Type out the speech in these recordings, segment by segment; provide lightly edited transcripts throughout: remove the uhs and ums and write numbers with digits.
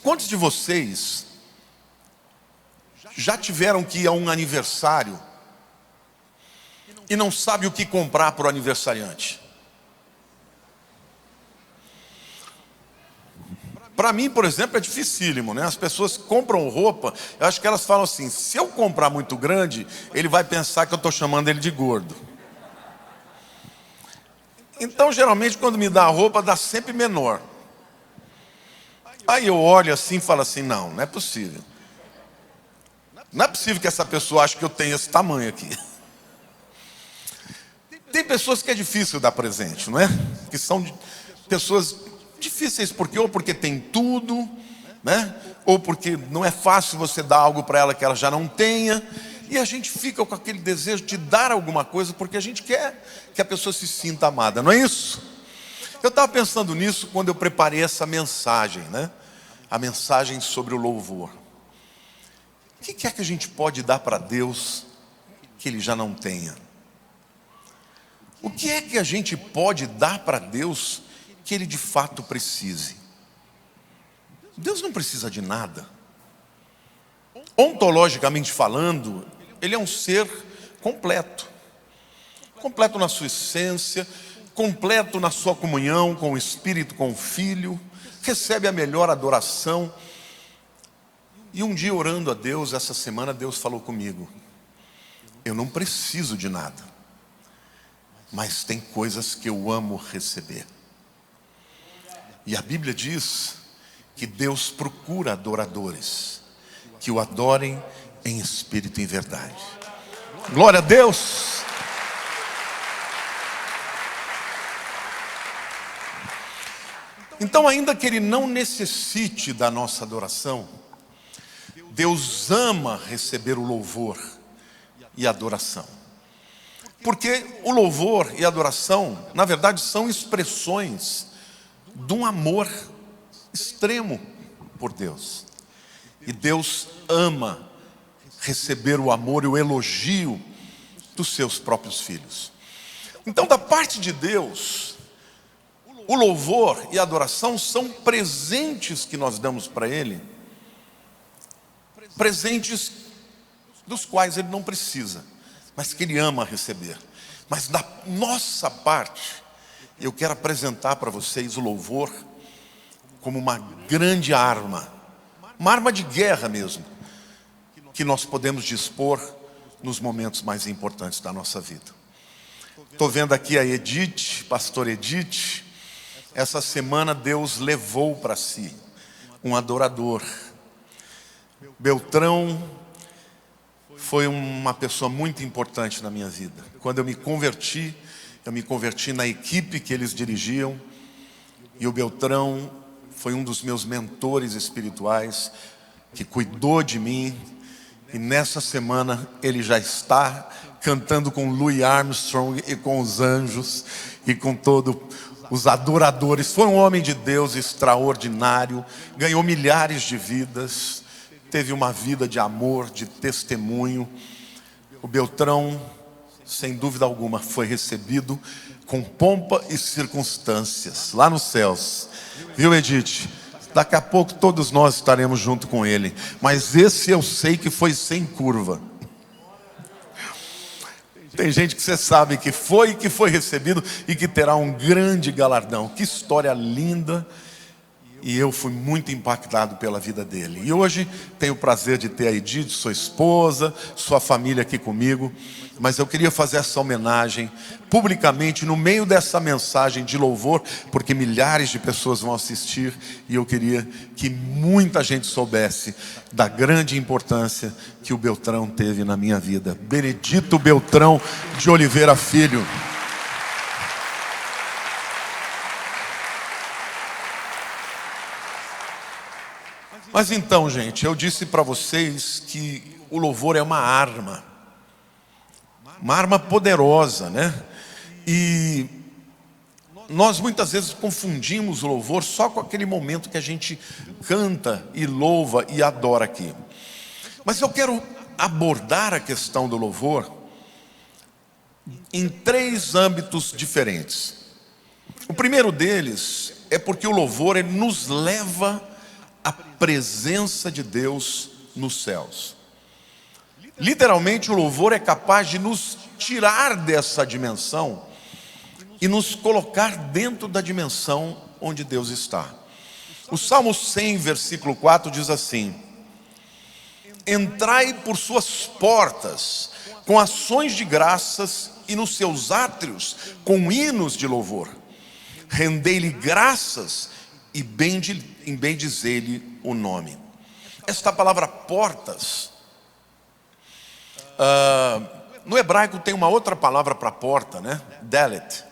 Quantos de vocês já tiveram que ir a um aniversário e não sabe o que comprar para o aniversariante? Para mim, por exemplo, é dificílimo, né? As pessoas compram roupa, eu acho que elas falam assim: se eu comprar muito grande, ele vai pensar que eu estou chamando ele de gordo. Então, geralmente, quando me dá a roupa, dá sempre menor. Aí eu olho assim e falo assim: não, não é possível. Não é possível que essa pessoa ache que eu tenho esse tamanho aqui. Tem pessoas que é difícil dar presente, não é? Que são pessoas difíceis, ou porque tem tudo, né? Ou porque não é fácil você dar algo para ela que ela já não tenha. E a gente fica com aquele desejo de dar alguma coisa porque a gente quer que a pessoa se sinta amada, não é isso? Eu estava pensando nisso quando eu preparei essa mensagem, né? A mensagem sobre o louvor. O que é que a gente pode dar para Deus que Ele já não tenha? O que é que a gente pode dar para Deus que Ele de fato precise? Deus não precisa de nada. Ontologicamente falando, Ele é um ser completo. Completo na sua essência, completo na sua comunhão com o Espírito, com o Filho. Recebe a melhor adoração. E um dia, orando a Deus, essa semana, Deus falou comigo: eu não preciso de nada, mas tem coisas que eu amo receber. E a Bíblia diz que Deus procura adoradores que o adorem em espírito e em verdade. Glória a Deus! Então, ainda que Ele não necessite da nossa adoração, Deus ama receber o louvor e a adoração. Porque o louvor e a adoração, na verdade, são expressões de um amor extremo por Deus. E Deus ama receber o amor e o elogio dos seus próprios filhos. Então, da parte de Deus, o louvor e a adoração são presentes que nós damos para Ele, presentes dos quais Ele não precisa, mas que Ele ama receber. Mas da nossa parte, eu quero apresentar para vocês o louvor como uma grande arma, uma arma de guerra mesmo, que nós podemos dispor nos momentos mais importantes da nossa vida. Estou vendo aqui a Edith, pastor Edith. Essa semana Deus levou para si um adorador. Beltrão foi uma pessoa muito importante na minha vida. Quando eu me converti na equipe que eles dirigiam. E o Beltrão foi um dos meus mentores espirituais, que cuidou de mim. E nessa semana ele já está cantando com Louis Armstrong e com os anjos e com todos os adoradores. Foi um homem de Deus extraordinário, ganhou milhares de vidas, teve uma vida de amor, de testemunho. O Beltrão, sem dúvida alguma, foi recebido com pompa e circunstâncias lá nos céus. Viu, Edith? Daqui a pouco todos nós estaremos junto com ele. Mas esse eu sei que foi sem curva. Tem gente que você sabe que foi recebido e que terá um grande galardão. Que história linda. E eu fui muito impactado pela vida dele. E hoje tenho o prazer de ter a Edith, sua esposa, sua família aqui comigo. Mas eu queria fazer essa homenagem publicamente no meio dessa mensagem de louvor, porque milhares de pessoas vão assistir. E eu queria que muita gente soubesse da grande importância que o Beltrão teve na minha vida. Benedito Beltrão de Oliveira Filho. Mas então, gente, eu disse para vocês que o louvor é uma arma poderosa, né? E nós muitas vezes confundimos o louvor só com aquele momento que a gente canta e louva e adora aqui. Mas eu quero abordar a questão do louvor em 3 âmbitos diferentes. O primeiro deles é porque o louvor ele nos leva a presença de Deus nos céus. Literalmente, o louvor é capaz de nos tirar dessa dimensão e nos colocar dentro da dimensão onde Deus está. O Salmo 100, versículo 4 diz assim: entrai por suas portas com ações de graças e nos seus átrios com hinos de louvor. Rendei-lhe graças e bendizei-lhe o nome. Esta palavra portas, no hebraico tem uma outra palavra para porta, né? Delet.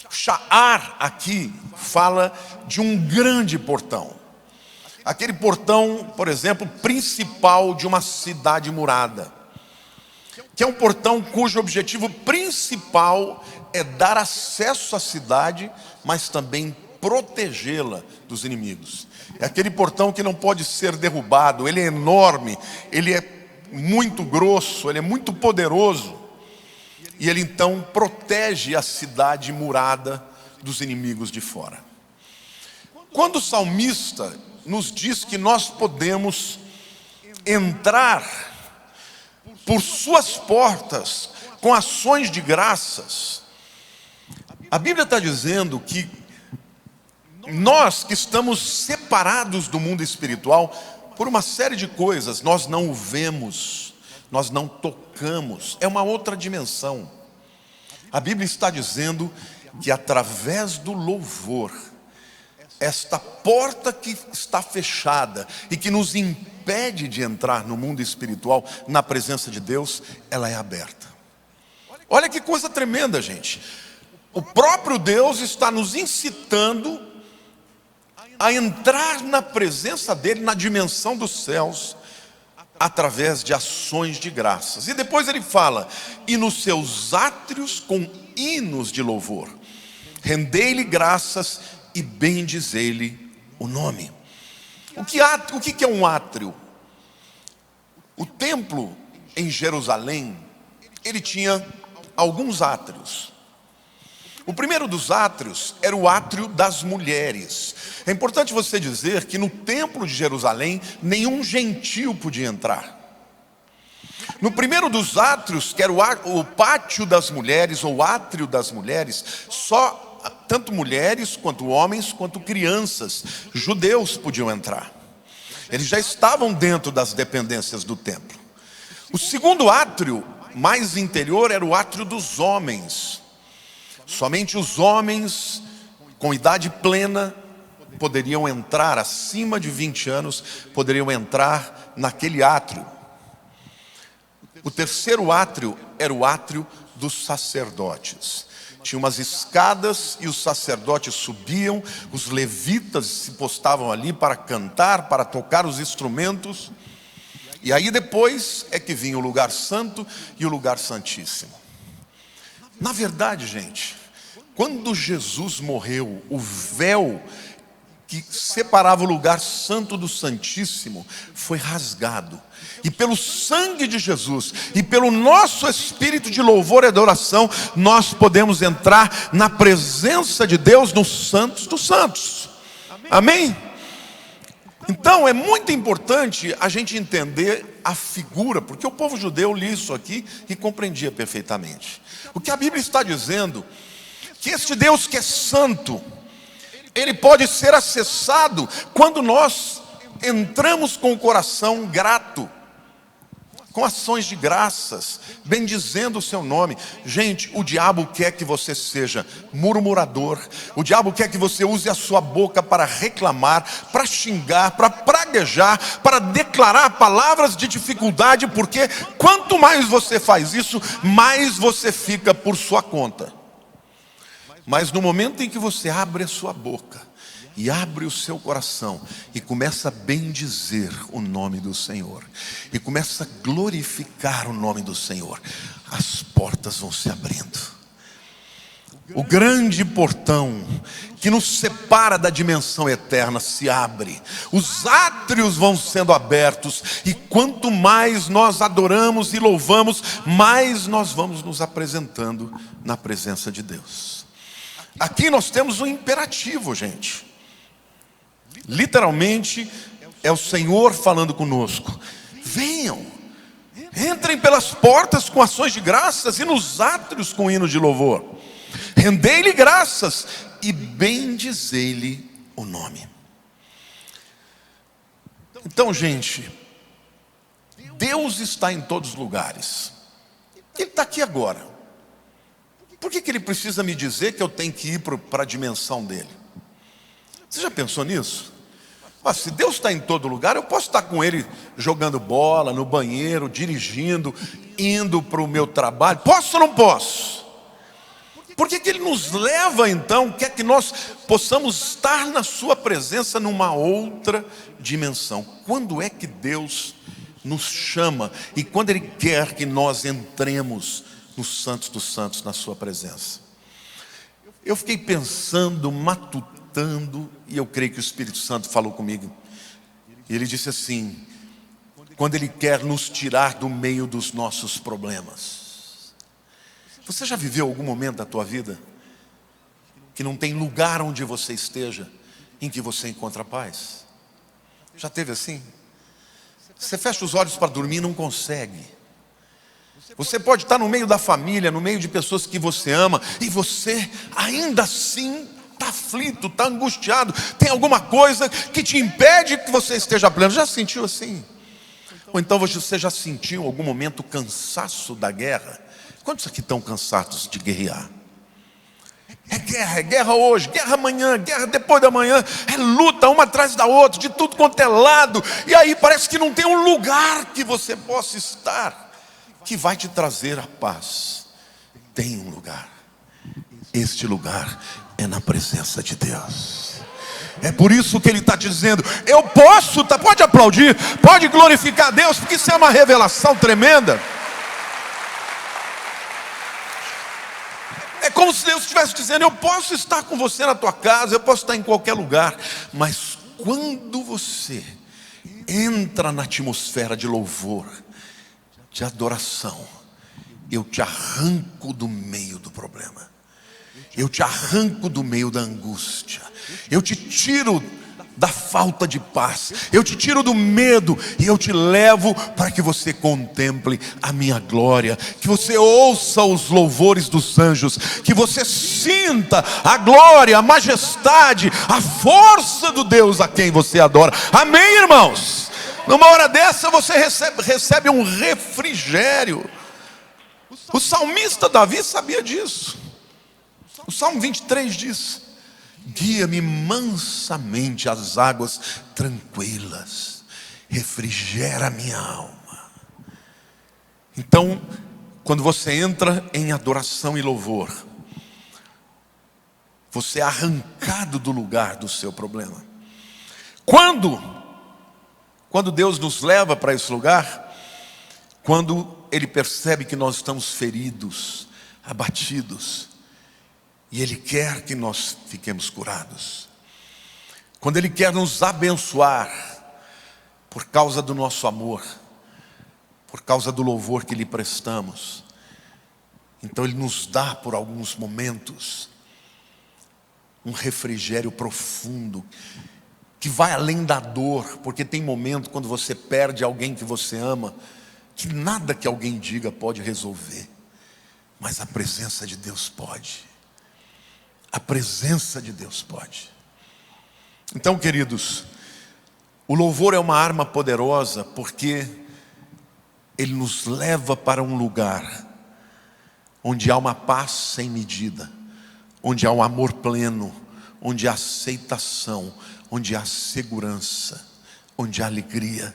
Sha'ar aqui fala de um grande portão. Aquele portão, por exemplo, principal de uma cidade murada, que é um portão cujo objetivo principal é dar acesso à cidade, mas também protegê-la dos inimigos. É aquele portão que não pode ser derrubado, ele é enorme, ele é muito grosso, ele é muito poderoso, e ele então protege a cidade murada dos inimigos de fora. Quando o salmista nos diz que nós podemos entrar por suas portas com ações de graças, a Bíblia está dizendo que nós que estamos separados do mundo espiritual por uma série de coisas, nós não o vemos, nós não tocamos, é uma outra dimensão. A Bíblia está dizendo que através do louvor, esta porta que está fechada e que nos impede de entrar no mundo espiritual, na presença de Deus, ela é aberta. Olha que coisa tremenda, gente. O próprio Deus está nos incitando a entrar na presença dele, na dimensão dos céus, através de ações de graças. E depois ele fala: e nos seus átrios com hinos de louvor, rendei-lhe graças e bendizei-lhe o nome. O que é um átrio? O templo em Jerusalém, ele tinha alguns átrios. O primeiro dos átrios era o átrio das mulheres. É importante você dizer que no templo de Jerusalém, nenhum gentil podia entrar. No primeiro dos átrios, que era o pátio das mulheres, ou átrio das mulheres, só tanto mulheres, quanto homens, quanto crianças, judeus podiam entrar. Eles já estavam dentro das dependências do templo. O segundo átrio, mais interior, era o átrio dos homens. Somente os homens com idade plena poderiam entrar, acima de 20 anos, poderiam entrar naquele átrio. O terceiro átrio era o átrio dos sacerdotes. Tinha umas escadas e os sacerdotes subiam, os levitas se postavam ali para cantar, para tocar os instrumentos. E aí depois é que vinha o lugar santo e o lugar santíssimo. Na verdade, gente, quando Jesus morreu, o véu que separava o lugar santo do santíssimo foi rasgado. E pelo sangue de Jesus e pelo nosso espírito de louvor e adoração, nós podemos entrar na presença de Deus nos santos dos santos. Amém? Então é muito importante a gente entender a figura, porque o povo judeu lia isso aqui e compreendia perfeitamente. O que a Bíblia está dizendo, que este Deus que é santo, ele pode ser acessado quando nós entramos com o coração grato, com ações de graças, bendizendo o seu nome. Gente, o diabo quer que você seja murmurador, o diabo quer que você use a sua boca para reclamar, para xingar, para praguejar, para declarar palavras de dificuldade, porque quanto mais você faz isso, mais você fica por sua conta. Mas no momento em que você abre a sua boca e abre o seu coração e começa a bendizer o nome do Senhor, e começa a glorificar o nome do Senhor, as portas vão se abrindo. O grande portão que nos separa da dimensão eterna se abre, os átrios vão sendo abertos, e quanto mais nós adoramos e louvamos, mais nós vamos nos apresentando na presença de Deus. Aqui nós temos um imperativo, gente. Literalmente, é o Senhor falando conosco. Venham, entrem pelas portas com ações de graças e nos átrios com hinos de louvor. Rendei-lhe graças e bendizei-lhe o nome. Então, gente, Deus está em todos os lugares. Ele está aqui agora. Por que Ele precisa me dizer que eu tenho que ir para a dimensão dele? Você já pensou nisso? Mas se Deus está em todo lugar, eu posso estar com Ele jogando bola, no banheiro, dirigindo, indo para o meu trabalho. Posso ou não posso? Por que Ele nos leva então, quer que nós possamos estar na sua presença numa outra dimensão? Quando é que Deus nos chama e quando Ele quer que nós entremos nos santos dos santos, na sua presença? Eu fiquei pensando, matutando, e eu creio que o Espírito Santo falou comigo. E Ele disse assim: quando Ele quer nos tirar do meio dos nossos problemas. Você já viveu algum momento da tua vida que não tem lugar onde você esteja em que você encontra paz? Já teve assim? Você fecha os olhos para dormir e não consegue. Você pode estar no meio da família, no meio de pessoas que você ama, e você ainda assim está aflito, está angustiado. Tem alguma coisa que te impede que você esteja pleno. Já sentiu assim? Ou então você já sentiu em algum momento o cansaço da guerra? Quantos aqui estão cansados de guerrear? É guerra hoje, guerra amanhã, guerra depois da manhã. É luta uma atrás da outra, de tudo quanto é lado. E aí parece que não tem um lugar que você possa estar que vai te trazer a paz. Tem um lugar. Este lugar é na presença de Deus. É por isso que Ele está dizendo: eu posso, pode aplaudir, pode glorificar a Deus, porque isso é uma revelação tremenda. É como se Deus estivesse dizendo: eu posso estar com você na tua casa, eu posso estar em qualquer lugar, mas quando você entra na atmosfera de louvor, de adoração, eu te arranco do meio do problema, eu te arranco do meio da angústia, eu te tiro da falta de paz, eu te tiro do medo e eu te levo para que você contemple a minha glória, que você ouça os louvores dos anjos, que você sinta a glória, a majestade, a força do Deus a quem você adora. Amém, irmãos? Numa hora dessa você recebe um refrigério. O salmista Davi sabia disso. O Salmo 23 diz: guia-me mansamente às águas tranquilas, refrigera a minha alma. Então, quando você entra em adoração e louvor, você é arrancado do lugar do seu problema. Quando Deus nos leva para esse lugar, quando Ele percebe que nós estamos feridos, abatidos, e Ele quer que nós fiquemos curados. Quando Ele quer nos abençoar, por causa do nosso amor, por causa do louvor que lhe prestamos, então Ele nos dá por alguns momentos um refrigério profundo, que vai além da dor, porque tem momento quando você perde alguém que você ama, que nada que alguém diga pode resolver, mas a presença de Deus pode. A presença de Deus pode. Então, queridos, o louvor é uma arma poderosa, porque ele nos leva para um lugar onde há uma paz sem medida, onde há um amor pleno, onde há aceitação, onde há segurança, onde há alegria,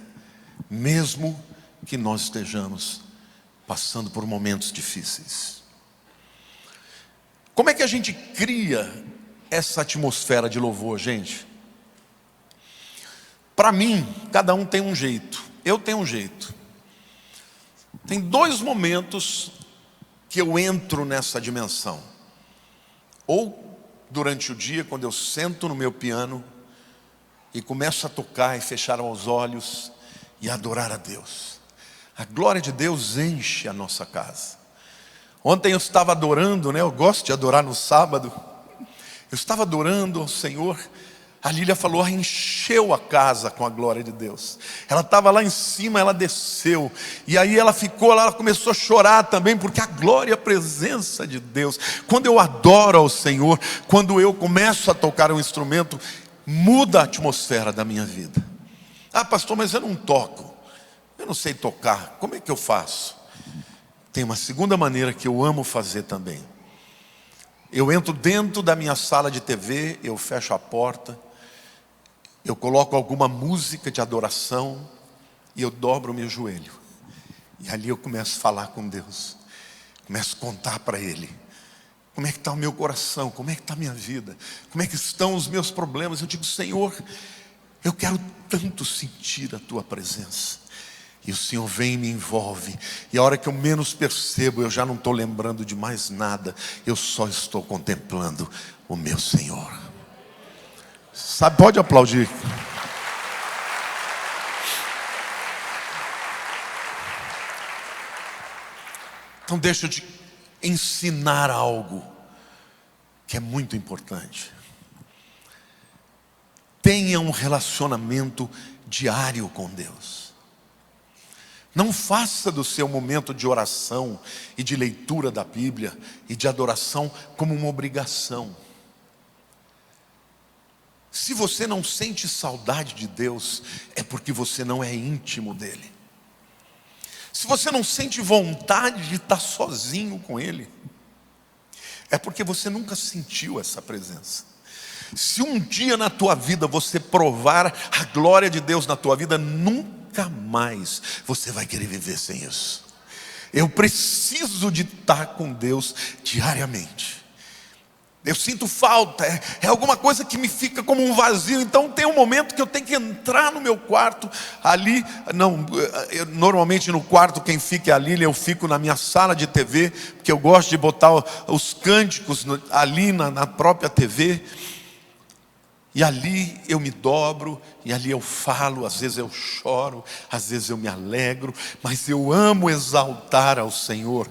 mesmo que nós estejamos passando por momentos difíceis. Como é que a gente cria essa atmosfera de louvor, gente? Para mim, cada um tem um jeito. Eu tenho um jeito. Tem 2 momentos que eu entro nessa dimensão. Ou durante o dia, quando eu sento no meu piano e começo a tocar e fechar os olhos e adorar a Deus. A glória de Deus enche a nossa casa. Ontem eu estava adorando, eu gosto de adorar no sábado. Eu estava adorando ao Senhor. A Lília falou, encheu a casa com a glória de Deus. Ela estava lá em cima, ela desceu. E aí ela ficou lá, ela começou a chorar também, porque a glória e a presença de Deus. Quando eu adoro ao Senhor, quando eu começo a tocar um instrumento, muda a atmosfera da minha vida. Ah, pastor, mas eu não toco. Eu não sei tocar. Como é que eu faço? Tem uma segunda maneira que eu amo fazer também. Eu entro dentro da minha sala de TV, eu fecho a porta, eu coloco alguma música de adoração e eu dobro o meu joelho. E ali eu começo a falar com Deus. Começo a contar para Ele. Como é que está o meu coração? Como é que está a minha vida? Como é que estão os meus problemas? Eu digo, Senhor, eu quero tanto sentir a Tua presença. E o Senhor vem e me envolve. E a hora que eu menos percebo, eu já não estou lembrando de mais nada. Eu só estou contemplando o meu Senhor. Sabe, pode aplaudir. Então deixa eu te ensinar algo que é muito importante. Tenha um relacionamento diário com Deus. Não faça do seu momento de oração e de leitura da Bíblia e de adoração como uma obrigação. Se você não sente saudade de Deus, é porque você não é íntimo dEle. Se você não sente vontade de estar sozinho com Ele, é porque você nunca sentiu essa presença. Se um dia na tua vida você provar a glória de Deus na tua vida, nunca mais você vai querer viver sem isso. Eu preciso de estar com Deus diariamente. Eu sinto falta, é alguma coisa que me fica como um vazio. Então tem um momento que eu tenho que entrar no meu quarto. Ali, normalmente no quarto quem fica é a Lília. Eu fico na minha sala de TV, porque eu gosto de botar os cânticos ali na própria TV. E ali eu me dobro, e ali eu falo. Às vezes eu choro, às vezes eu me alegro, mas eu amo exaltar ao Senhor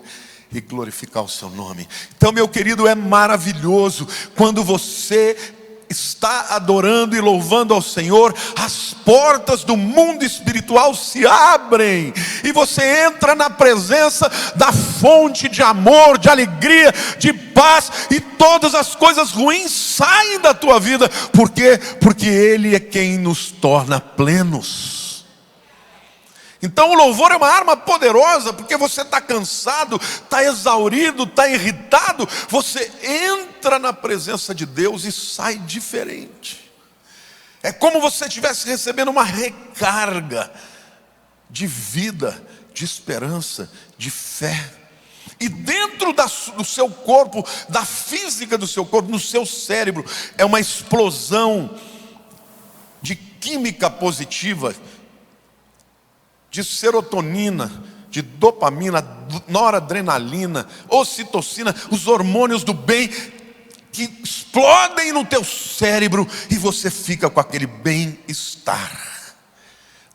e glorificar o seu nome. Então, meu querido, é maravilhoso quando você está adorando e louvando ao Senhor, as portas do mundo espiritual se abrem e você entra na presença da fonte de amor, de alegria, de paz, e todas as coisas ruins saem da tua vida. Por quê? Porque Ele é quem nos torna plenos. Então o louvor é uma arma poderosa, porque você está cansado, está exaurido, está irritado, você entra na presença de Deus e sai diferente. É como se você estivesse recebendo uma recarga de vida, de esperança, de fé. E dentro do seu corpo, da física do seu corpo, no seu cérebro, é uma explosão de química positiva, de serotonina, de dopamina, noradrenalina, ocitocina, os hormônios do bem que explodem no teu cérebro e você fica com aquele bem-estar.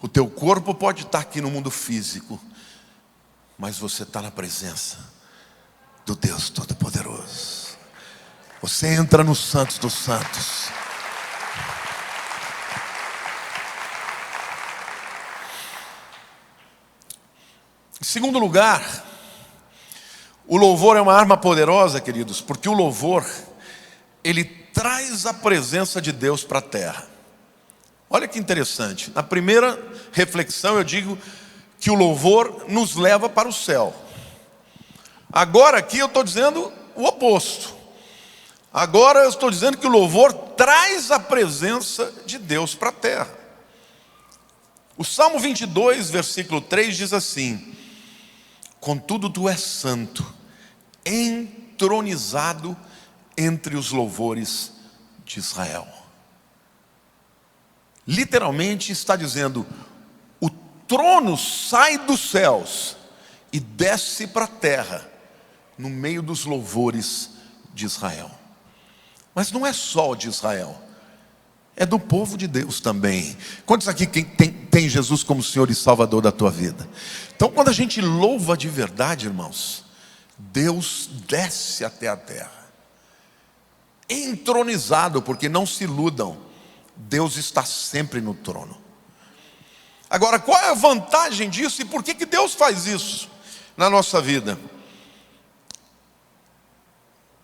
O teu corpo pode estar aqui no mundo físico, mas você está na presença do Deus Todo-Poderoso. Você entra no Santos dos Santos. Em segundo lugar, o louvor é uma arma poderosa, queridos, porque o louvor, ele traz a presença de Deus para a terra. Olha que interessante, na primeira reflexão eu digo que o louvor nos leva para o céu. Agora aqui eu estou dizendo o oposto. Agora eu estou dizendo que o louvor traz a presença de Deus para a terra. O Salmo 22, versículo 3 diz assim: contudo tu és santo, entronizado entre os louvores de Israel. Literalmente está dizendo, o trono sai dos céus e desce para a terra, no meio dos louvores de Israel. Mas não é só de Israel, é do povo de Deus também. Quantos aqui tem Jesus como Senhor e Salvador da tua vida? Então quando a gente louva de verdade, irmãos, Deus desce até a terra, entronizado, porque não se iludam, Deus está sempre no trono. Agora, qual é a vantagem disso e por que Deus faz isso na nossa vida?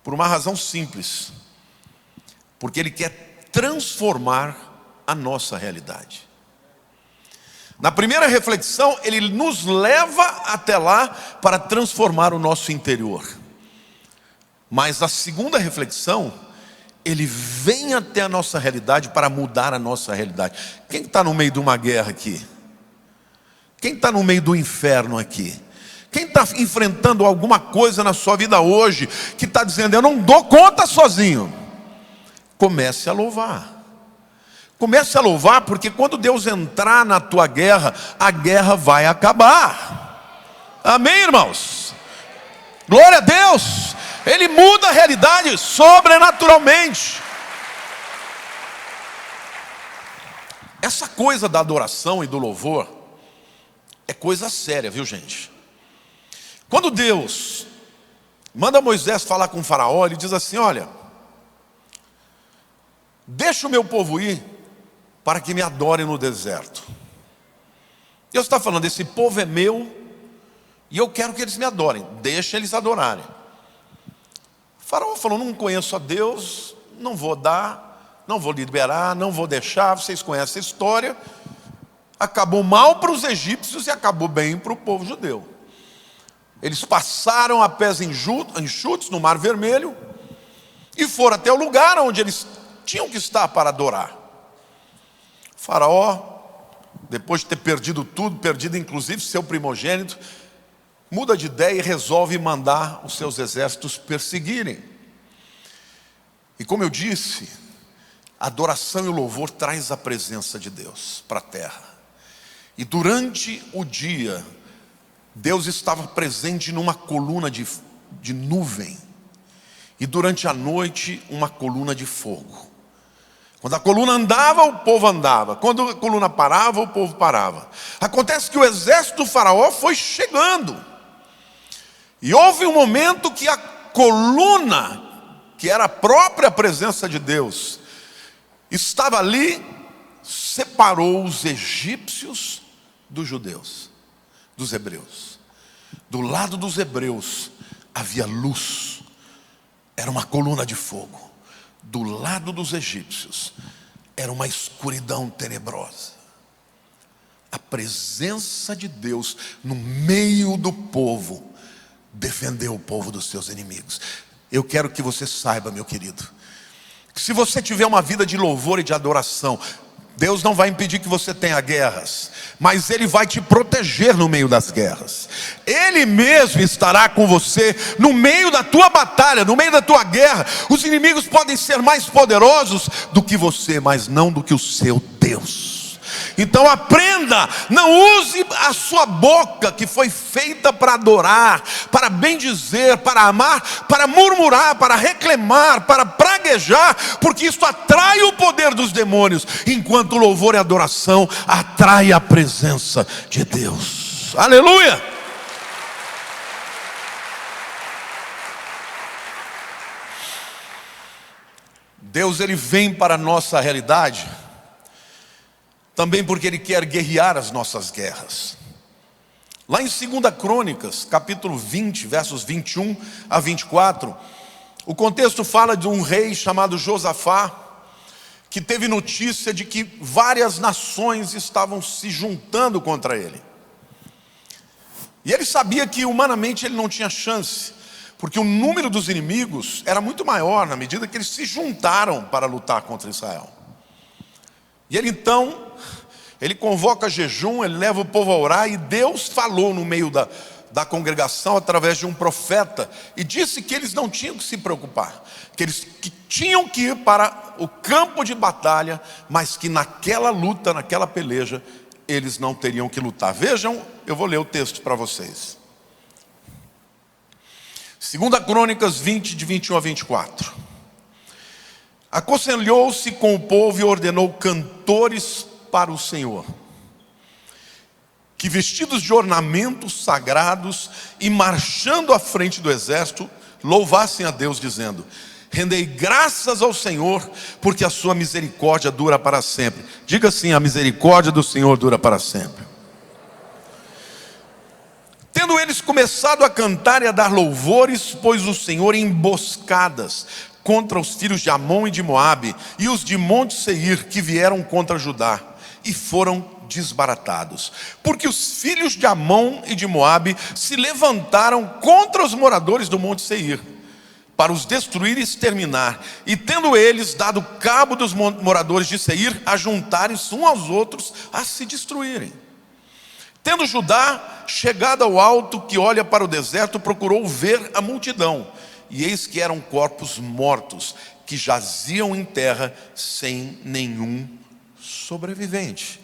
Por uma razão simples. Porque Ele quer transformar a nossa realidade. Na primeira reflexão, Ele nos leva até lá para transformar o nosso interior. Mas na segunda reflexão, Ele vem até a nossa realidade para mudar a nossa realidade. Quem está no meio de uma guerra aqui? Quem está no meio do inferno aqui? Quem está enfrentando alguma coisa na sua vida hoje, que está dizendo, eu não dou conta sozinho? Comece a louvar. Comece a louvar, porque quando Deus entrar na tua guerra, a guerra vai acabar. Amém, irmãos? Glória a Deus. Ele muda a realidade sobrenaturalmente. Essa coisa da adoração e do louvor é coisa séria, viu, gente? Quando Deus manda Moisés falar com o faraó, ele diz assim, olha, deixa o meu povo ir para que me adorem no deserto. Deus está falando, esse povo é meu e eu quero que eles me adorem, deixa eles adorarem. O faraó falou, não conheço a Deus, não vou dar, não vou liberar, não vou deixar, vocês conhecem a história. Acabou mal para os egípcios e acabou bem para o povo judeu. Eles passaram a pés enxutos no Mar Vermelho e foram até o lugar onde eles tinham que estar para adorar. O faraó, depois de ter perdido tudo, perdido inclusive seu primogênito, muda de ideia e resolve mandar os seus exércitos perseguirem. E como eu disse, a adoração e o louvor traz a presença de Deus para a terra. E durante o dia, Deus estava presente numa coluna de nuvem. E durante a noite, uma coluna de fogo. Quando a coluna andava, o povo andava. Quando a coluna parava, o povo parava. Acontece que o exército do faraó foi chegando. E houve um momento que a coluna, que era a própria presença de Deus, estava ali, separou os egípcios dos judeus, dos hebreus. Do lado dos hebreus havia luz, era uma coluna de fogo. Do lado dos egípcios era uma escuridão tenebrosa. A presença de Deus no meio do povo defendeu o povo dos seus inimigos. Eu quero que você saiba, meu querido, que se você tiver uma vida de louvor e de adoração, Deus não vai impedir que você tenha guerras, mas Ele vai te proteger no meio das guerras. Ele mesmo estará com você no meio da tua batalha, no meio da tua guerra. Os inimigos podem ser mais poderosos do que você, mas não do que o seu Deus. Então aprenda, não use a sua boca que foi feita para adorar, para bendizer, para amar, para murmurar, para reclamar, para praguejar, porque isso atrai o poder dos demônios, enquanto o louvor e a adoração atrai a presença de Deus. Aleluia! Deus, Ele vem para a nossa realidade também porque Ele quer guerrear as nossas guerras. Lá em 2 Crônicas, capítulo 20, versos 21 a 24, o contexto fala de um rei chamado Josafá, que teve notícia de que várias nações estavam se juntando contra ele. E ele sabia que humanamente ele não tinha chance, porque o número dos inimigos era muito maior na medida que eles se juntaram para lutar contra Israel. E ele então, ele convoca jejum, ele leva o povo a orar, e Deus falou no meio da congregação através de um profeta, e disse que eles não tinham que se preocupar, que tinham que ir para o campo de batalha, mas que naquela luta, naquela peleja, eles não teriam que lutar. Vejam, eu vou ler o texto para vocês. 2 Crônicas 20, de 21 a 24. Aconselhou-se com o povo e ordenou cantores para o Senhor, que vestidos de ornamentos sagrados e marchando à frente do exército, louvassem a Deus dizendo: Rendei graças ao Senhor, porque a sua misericórdia dura para sempre. Diga assim: a misericórdia do Senhor dura para sempre. Tendo eles começado a cantar e a dar louvores, pôs o Senhor em emboscadas contra os filhos de Amon e de Moabe, e os de Monte Seir, que vieram contra Judá, e foram desbaratados. Porque os filhos de Amon e de Moabe se levantaram contra os moradores do Monte Seir, para os destruir e exterminar, e tendo eles dado cabo dos moradores de Seir, a juntarem-se uns aos outros, a se destruírem. Tendo Judá chegado ao alto que olha para o deserto, procurou ver a multidão, e eis que eram corpos mortos, que jaziam em terra, sem nenhum sobrevivente.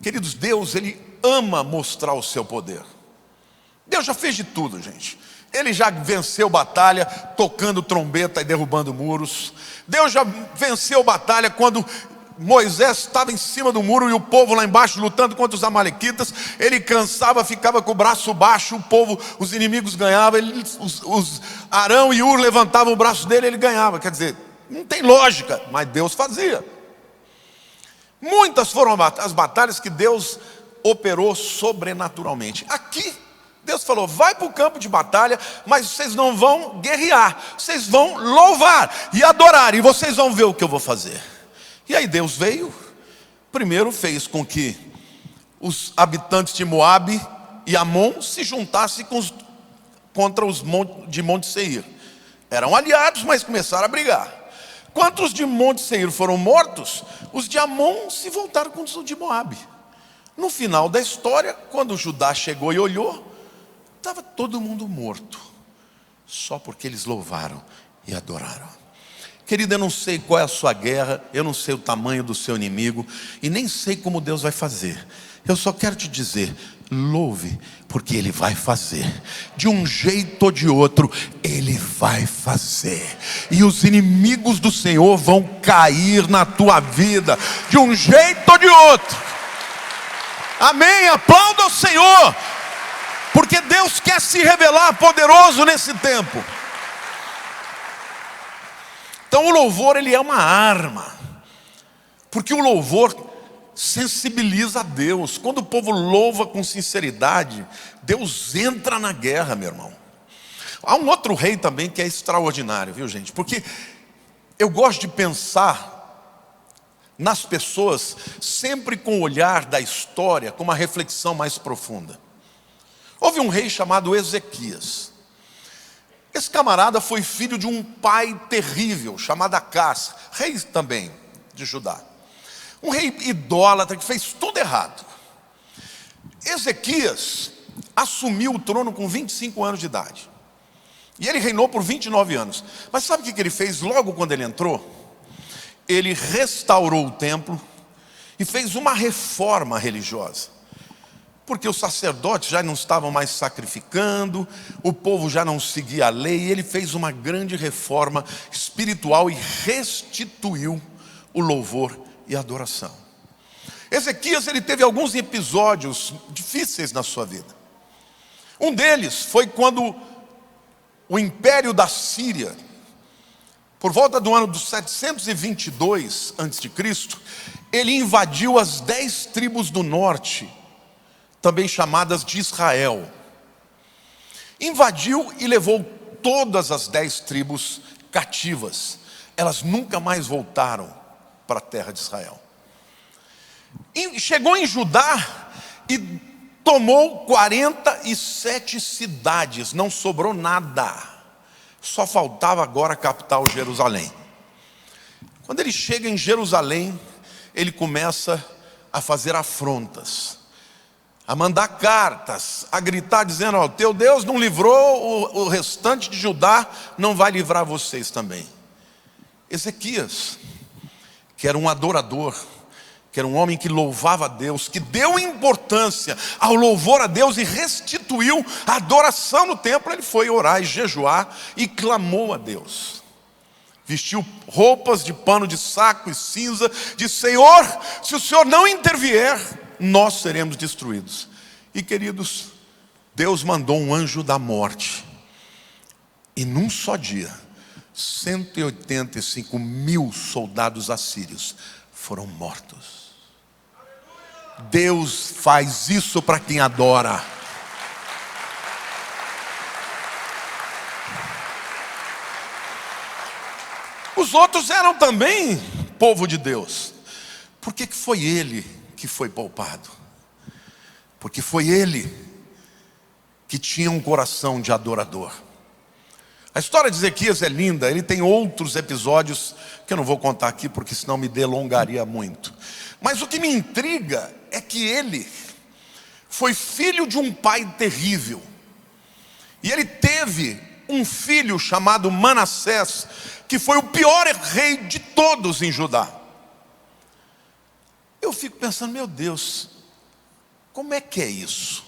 Queridos, Deus, Ele ama mostrar o seu poder. Deus já fez de tudo, gente. Ele já venceu batalha tocando trombeta e derrubando muros. Deus já venceu batalha quando Moisés estava em cima do muro e o povo lá embaixo lutando contra os amalequitas. Ele cansava, ficava com o braço baixo, o povo, os inimigos ganhavam. Arão e Ur levantavam o braço dele, ele ganhava. Quer dizer, não tem lógica, mas Deus fazia. Muitas foram as batalhas que Deus operou sobrenaturalmente. Aqui Deus falou: vai para o campo de batalha, mas vocês não vão guerrear, vocês vão louvar e adorar, e vocês vão ver o que eu vou fazer. E aí Deus veio, primeiro fez com que os habitantes de Moabe e Amon se juntassem contra os de Monte Seir. Eram aliados, mas começaram a brigar. Quando os de Monte Seir foram mortos, os de Amon se voltaram contra os de Moabe. No final da história, quando Judá chegou e olhou, estava todo mundo morto, só porque eles louvaram e adoraram. Querido, eu não sei qual é a sua guerra, eu não sei o tamanho do seu inimigo, e nem sei como Deus vai fazer. Eu só quero te dizer: louve, porque Ele vai fazer. De um jeito ou de outro, Ele vai fazer. E os inimigos do Senhor vão cair na tua vida, de um jeito ou de outro. Amém? Aplauda o Senhor, porque Deus quer se revelar poderoso nesse tempo. Então o louvor, ele é uma arma, porque o louvor sensibiliza a Deus. Quando o povo louva com sinceridade, Deus entra na guerra, meu irmão. Há um outro rei também que é extraordinário, viu, gente? Porque eu gosto de pensar nas pessoas sempre com o olhar da história, com uma reflexão mais profunda. Houve um rei chamado Ezequias. Esse camarada foi filho de um pai terrível, chamado Acás, rei também de Judá. Um rei idólatra que fez tudo errado. Ezequias assumiu o trono com 25 anos de idade. E ele reinou por 29 anos. Mas sabe o que ele fez logo quando ele entrou? Ele restaurou o templo e fez uma reforma religiosa. Porque os sacerdotes já não estavam mais sacrificando, o povo já não seguia a lei, e ele fez uma grande reforma espiritual e restituiu o louvor e a adoração. Ezequias, ele teve alguns episódios difíceis na sua vida. Um deles foi quando o império da Síria, por volta do ano dos 722 a.C., ele invadiu as 10 tribos do norte, também chamadas de Israel. Invadiu e levou todas as 10 tribos cativas. Elas nunca mais voltaram para a terra de Israel. E chegou em Judá e tomou 47 cidades, não sobrou nada. Só faltava agora a capital, Jerusalém. Quando ele chega em Jerusalém, ele começa a fazer afrontas, a mandar cartas, a gritar dizendo: ó, teu Deus não livrou o restante de Judá, não vai livrar vocês também. Ezequias, que era um adorador, que era um homem que louvava a Deus, que deu importância ao louvor a Deus e restituiu a adoração no templo, ele foi orar e jejuar e clamou a Deus. Vestiu roupas de pano de saco e cinza, disse: Senhor, se o Senhor não intervier, nós seremos destruídos. E queridos, Deus mandou um anjo da morte, e num só dia 185 mil soldados assírios foram mortos. Deus faz isso para quem adora. Os outros eram também povo de Deus. Por que foi ele que foi poupado? Porque foi ele que tinha um coração de adorador. A história de Ezequias é linda. Ele tem outros episódios que eu não vou contar aqui, porque senão me delongaria muito. Mas o que me intriga é que ele foi filho de um pai terrível. E ele teve um filho chamado Manassés, que foi o pior rei de todos em Judá. Eu fico pensando, meu Deus, como é que é isso?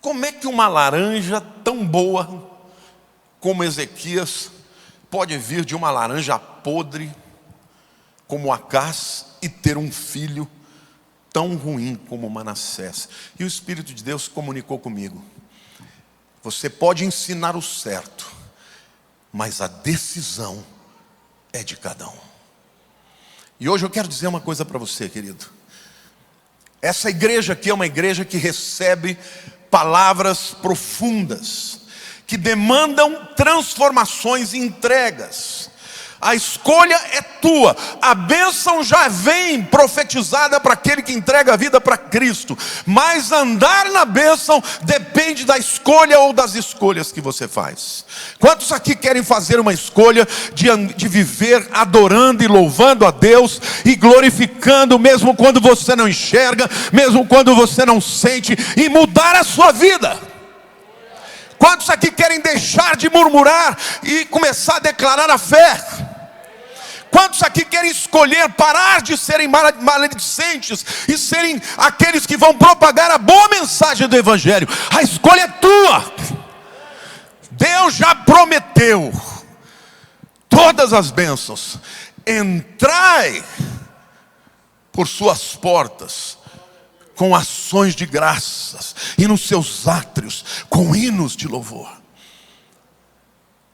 Como é que uma laranja tão boa como Ezequias pode vir de uma laranja podre como Acás e ter um filho tão ruim como Manassés? E o Espírito de Deus comunicou comigo: você pode ensinar o certo, mas a decisão é de cada um. E hoje eu quero dizer uma coisa para você, querido. Essa igreja aqui é uma igreja que recebe palavras profundas, que demandam transformações e entregas. A escolha é tua. A bênção já vem profetizada para aquele que entrega a vida para Cristo. Mas andar na bênção depende da escolha ou das escolhas que você faz. Quantos aqui querem fazer uma escolha de viver adorando e louvando a Deus e glorificando, mesmo quando você não enxerga, mesmo quando você não sente, e mudar a sua vida? Quantos aqui querem deixar de murmurar e começar a declarar a fé? Quantos aqui querem escolher parar de serem maledicentes e serem aqueles que vão propagar a boa mensagem do Evangelho? A escolha é tua. Deus já prometeu todas as bênçãos. Entrai por suas portas com ações de graças, e nos seus átrios com hinos de louvor.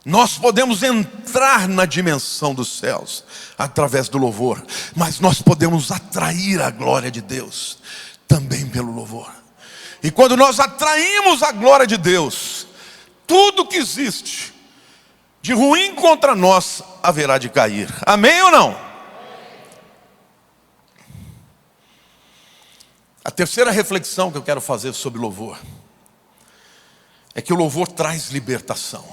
Nós podemos entrar na dimensão dos céus através do louvor, mas nós podemos atrair a glória de Deus também pelo louvor. E quando nós atraímos a glória de Deus, tudo que existe de ruim contra nós haverá de cair. Amém ou não? A terceira reflexão que eu quero fazer sobre louvor é que o louvor traz libertação.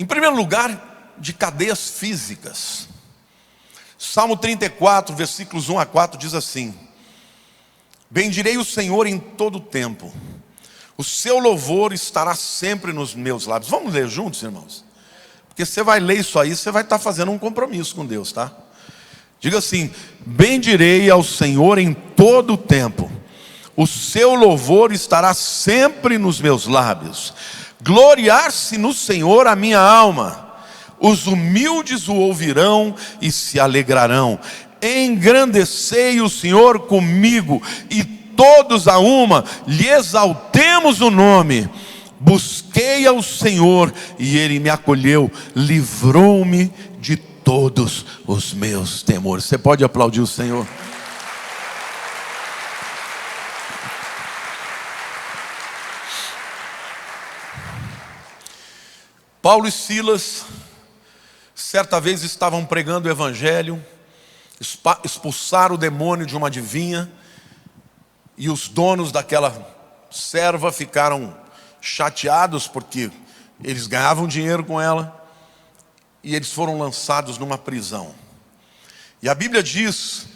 Em primeiro lugar, de cadeias físicas. Salmo 34, versículos 1 a 4 diz assim: bendirei o Senhor em todo o tempo, o seu louvor estará sempre nos meus lábios. Vamos ler juntos, irmãos? Porque você vai ler isso aí, você vai estar fazendo um compromisso com Deus, tá? Diga assim: bendirei ao Senhor em todo o tempo, o seu louvor estará sempre nos meus lábios. Gloriar-se no Senhor a minha alma, os humildes o ouvirão e se alegrarão. Engrandecei o Senhor comigo, e todos a uma lhe exaltemos o nome. Busquei ao Senhor e Ele me acolheu, livrou-me de todos os meus temores. Você pode aplaudir o Senhor? Paulo e Silas, certa vez estavam pregando o Evangelho, expulsaram o demônio de uma adivinha, e os donos daquela serva ficaram chateados porque eles ganhavam dinheiro com ela, e eles foram lançados numa prisão. E a Bíblia diz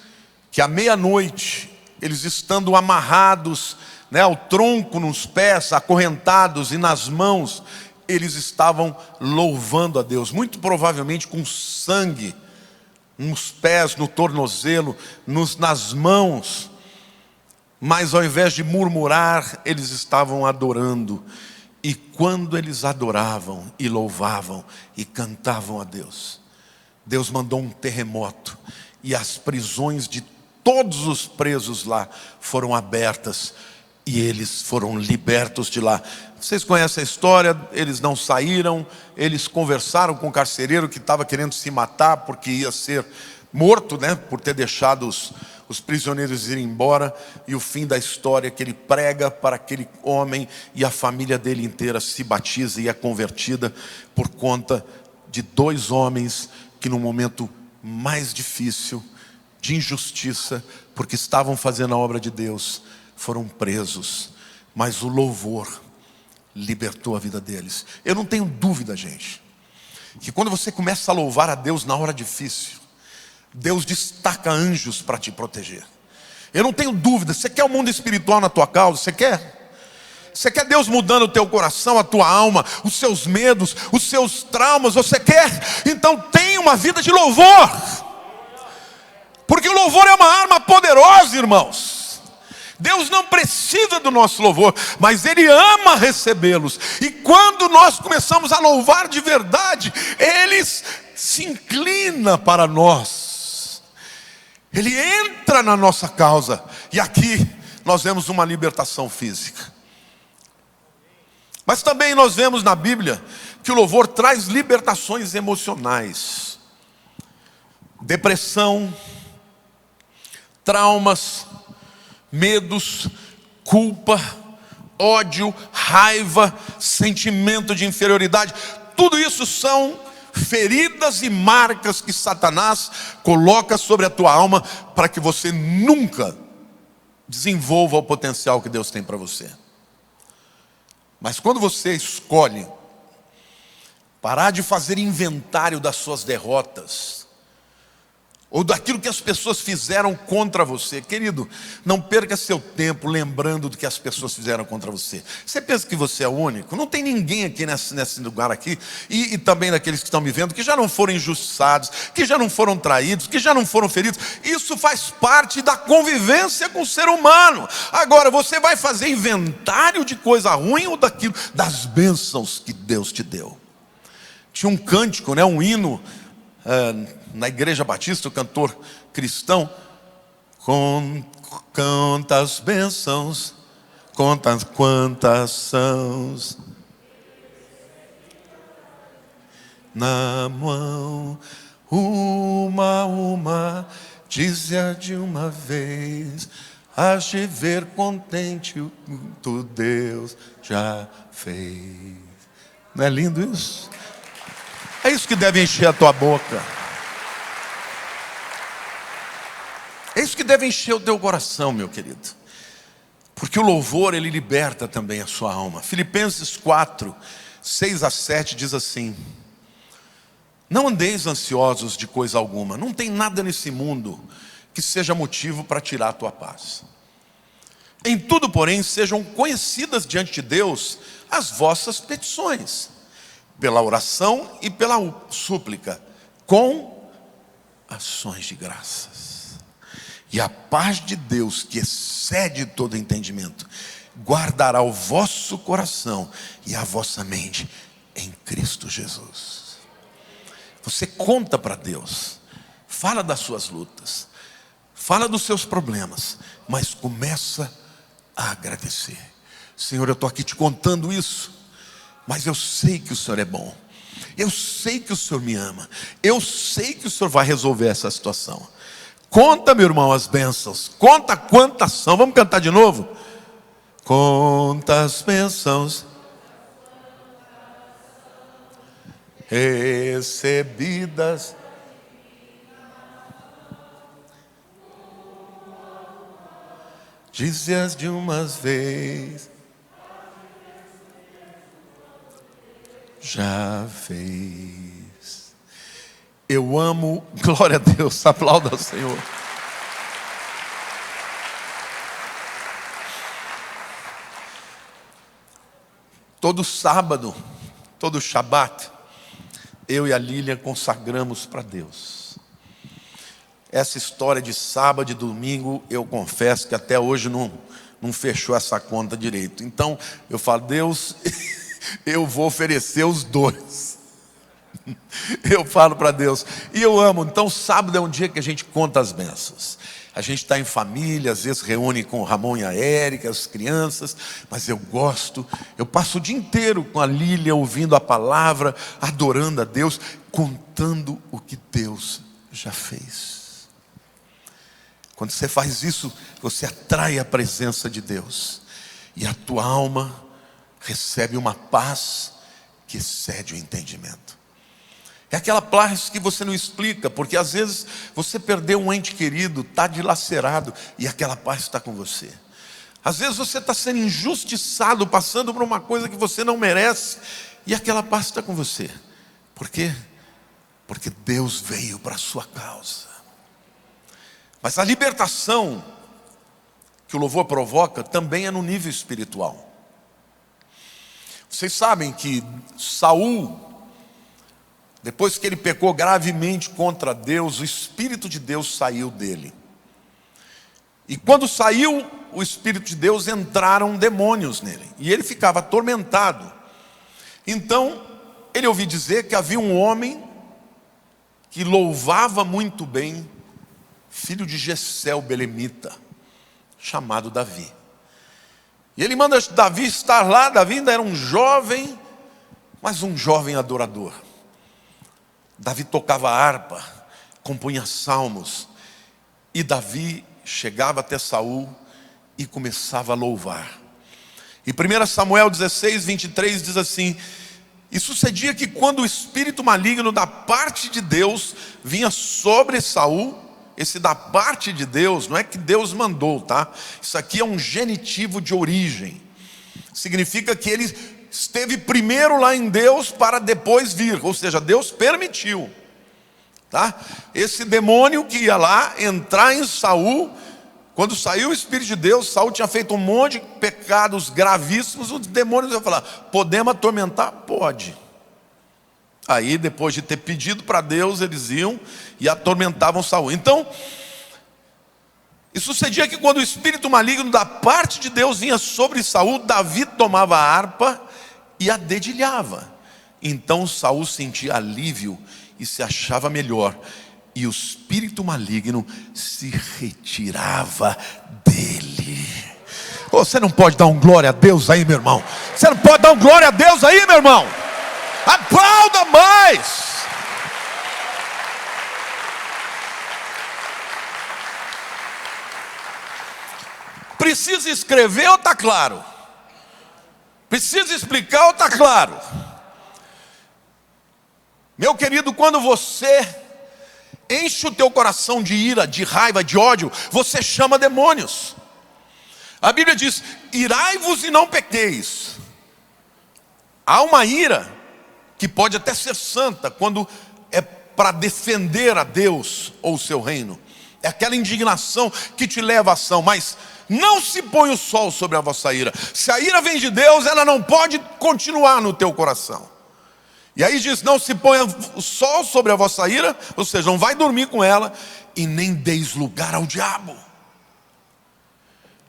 que à meia-noite, eles estando amarrados, ao tronco, nos pés, acorrentados e nas mãos, eles estavam louvando a Deus, muito provavelmente com sangue nos pés, no tornozelo, nas mãos. Mas ao invés de murmurar, eles estavam adorando. E quando eles adoravam e louvavam e cantavam a Deus, Deus mandou um terremoto, e as prisões de todos os presos lá foram abertas, e eles foram libertos de lá. Vocês conhecem a história, eles não saíram, eles conversaram com o carcereiro que estava querendo se matar porque ia ser morto, né, por ter deixado os prisioneiros irem embora. E o fim da história é que ele prega para aquele homem e a família dele inteira se batiza e é convertida por conta de dois homens que no momento mais difícil, de injustiça, porque estavam fazendo a obra de Deus, foram presos, mas o louvor libertou a vida deles. Eu não tenho dúvida, gente, que quando você começa a louvar a Deus na hora difícil, Deus destaca anjos para te proteger. Eu não tenho dúvida. Você quer o mundo espiritual na tua causa? Você quer? Você quer Deus mudando o teu coração, a tua alma, os seus medos, os seus traumas? Você quer? Então tenha uma vida de louvor, porque o louvor é uma arma poderosa, irmãos. Deus não precisa do nosso louvor, mas Ele ama recebê-los. E quando nós começamos a louvar de verdade, Ele se inclina para nós. Ele entra na nossa causa. E aqui nós vemos uma libertação física. Mas também nós vemos na Bíblia que o louvor traz libertações emocionais. Depressão, traumas, medos, culpa, ódio, raiva, sentimento de inferioridade. Tudo isso são feridas e marcas que Satanás coloca sobre a tua alma para que você nunca desenvolva o potencial que Deus tem para você. Mas quando você escolhe parar de fazer inventário das suas derrotas, ou daquilo que as pessoas fizeram contra você, querido, não perca seu tempo lembrando do que as pessoas fizeram contra você. Você pensa que você é o único? Não tem ninguém aqui nesse lugar aqui, e também daqueles que estão me vendo, que já não foram injustiçados, que já não foram traídos, que já não foram feridos. Isso faz parte da convivência com o ser humano. Agora, você vai fazer inventário de coisa ruim ou daquilo, das bênçãos que Deus te deu? Tinha um cântico, né, um hino, na Igreja Batista, o cantor cristão, quantas bênçãos, quantas são na mão, uma, dize-a de uma vez, hás de ver contente o que Deus já fez. Não é lindo isso? É isso que deve encher a tua boca. É isso que deve encher o teu coração, meu querido. Porque o louvor, ele liberta também a sua alma. Filipenses 4, 6 a 7 diz assim: não andeis ansiosos de coisa alguma. Não tem nada nesse mundo que seja motivo para tirar a tua paz. Em tudo, porém, sejam conhecidas diante de Deus as vossas petições, pela oração e pela súplica, com ações de graças. E a paz de Deus, que excede todo entendimento, guardará o vosso coração e a vossa mente em Cristo Jesus. Você conta para Deus, fala das suas lutas, fala dos seus problemas, mas começa a agradecer. Senhor, eu estou aqui te contando isso, mas eu sei que o Senhor é bom. Eu sei que o Senhor me ama. Eu sei que o Senhor vai resolver essa situação. Conta, meu irmão, as bênçãos. Conta quantas são. Vamos cantar de novo? Quantas bênçãos recebidas. Dize-as de umas vez. Já fez. Eu amo, glória a Deus, aplauda ao Senhor. Todo sábado, todo Shabat, eu e a Lília consagramos para Deus. Essa história de sábado e domingo, eu confesso que até hoje não fechou essa conta direito. Então, eu falo, Deus, eu vou oferecer os dois. Eu falo para Deus, e eu amo. Então sábado é um dia que a gente conta as bênçãos. A gente está em família, às vezes reúne com o Ramon e a Érica, as crianças, mas eu gosto, eu passo o dia inteiro com a Lília, ouvindo a palavra, adorando a Deus, contando o que Deus já fez. Quando você faz isso, você atrai a presença de Deus, e a tua alma recebe uma paz que excede o entendimento. É aquela paz que você não explica, porque às vezes você perdeu um ente querido, está dilacerado, e aquela paz está com você. Às vezes você está sendo injustiçado, passando por uma coisa que você não merece, e aquela paz está com você. Por quê? Porque Deus veio para a sua causa. Mas a libertação que o louvor provoca também é no nível espiritual. Vocês sabem que Saul, depois que ele pecou gravemente contra Deus, o Espírito de Deus saiu dele. E quando saiu o Espírito de Deus, entraram demônios nele. E ele ficava atormentado. Então, ele ouviu dizer que havia um homem que louvava muito bem, filho de Jessé, o belemita, chamado Davi. E ele manda Davi estar lá. Davi ainda era um jovem, mas um jovem adorador. Davi tocava harpa, compunha salmos, e Davi chegava até Saul e começava a louvar. E 1 Samuel 16, 23 diz assim: e sucedia que quando o espírito maligno da parte de Deus vinha sobre Saul, esse da parte de Deus, não é que Deus mandou, tá? Isso aqui é um genitivo de origem. Significa que ele esteve primeiro lá em Deus para depois vir, ou seja, Deus permitiu, tá? Esse demônio que ia lá entrar em Saul, quando saiu o Espírito de Deus, Saul tinha feito um monte de pecados gravíssimos. Os demônios iam falar: podemos atormentar? Pode. Aí depois de ter pedido para Deus, eles iam e atormentavam Saul. Então, e sucedia que quando o espírito maligno da parte de Deus vinha sobre Saul, Davi tomava a harpa e a dedilhava. Então Saul sentia alívio e se achava melhor, e o espírito maligno se retirava dele. Oh, você não pode dar um glória a Deus aí, meu irmão? Você não pode dar um glória a Deus aí, meu irmão? Aplauda mais! Precisa escrever ou está claro? Precisa explicar ou está claro? Meu querido, quando você enche o teu coração de ira, de raiva, de ódio, você chama demônios. A Bíblia diz: irai-vos e não pequeis. Há uma ira que pode até ser santa, quando é para defender a Deus ou o seu reino. É aquela indignação que te leva à ação. Mas não se põe o sol sobre a vossa ira. Se a ira vem de Deus, ela não pode continuar no teu coração. E aí diz: não se ponha o sol sobre a vossa ira, ou seja, não vai dormir com ela, e nem deis lugar ao diabo.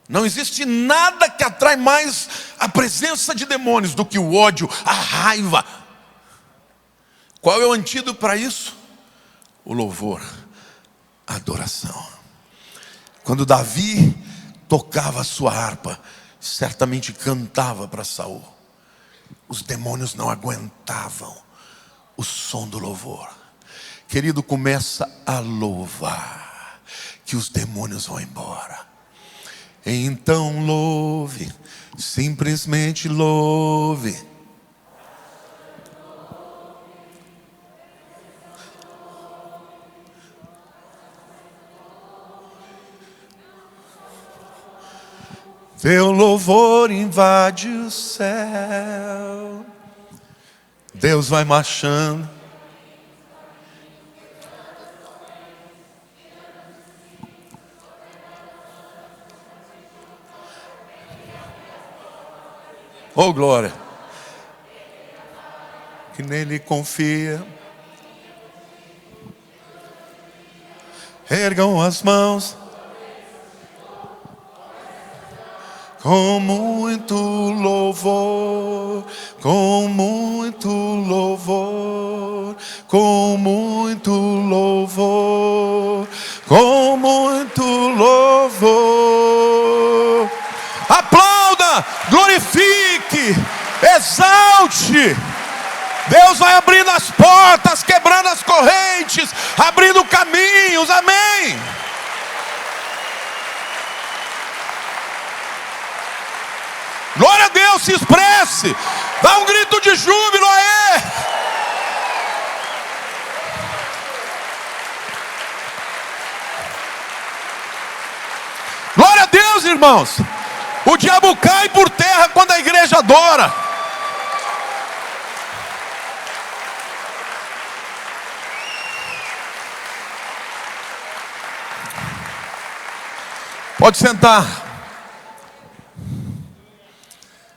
Não existe nada que atrai mais a presença de demônios do que o ódio, a raiva. Qual é o antídoto para isso? O louvor, a adoração. Quando Davi tocava a sua harpa, certamente cantava para Saul, os demônios não aguentavam o som do louvor. Querido, começa a louvar, que os demônios vão embora. Então louve, simplesmente louve. Teu louvor invade o céu. Deus vai marchando. Oh, glória. Que nele confia. Ergam as mãos. Com muito louvor, com muito louvor, com muito louvor, com muito louvor. Aplauda, glorifique, exalte. Deus vai abrindo as portas, quebrando as correntes, abrindo caminhos, amém. Glória a Deus, se expresse, dá um grito de júbilo aí. Glória a Deus, irmãos. O diabo cai por terra quando a igreja adora. Pode sentar.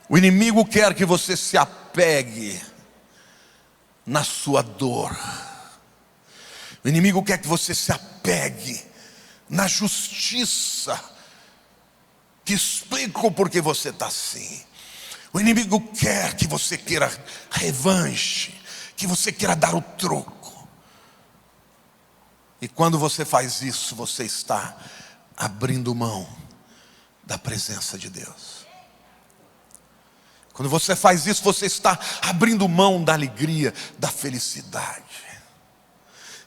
O inimigo quer que você se apegue na sua dor. O inimigo quer que você se apegue na justiça que explica o porquê você está assim. O inimigo quer que você queira revanche, que você queira dar o troco. E quando você faz isso, você está abrindo mão da presença de Deus. Quando você faz isso, você está abrindo mão da alegria, da felicidade.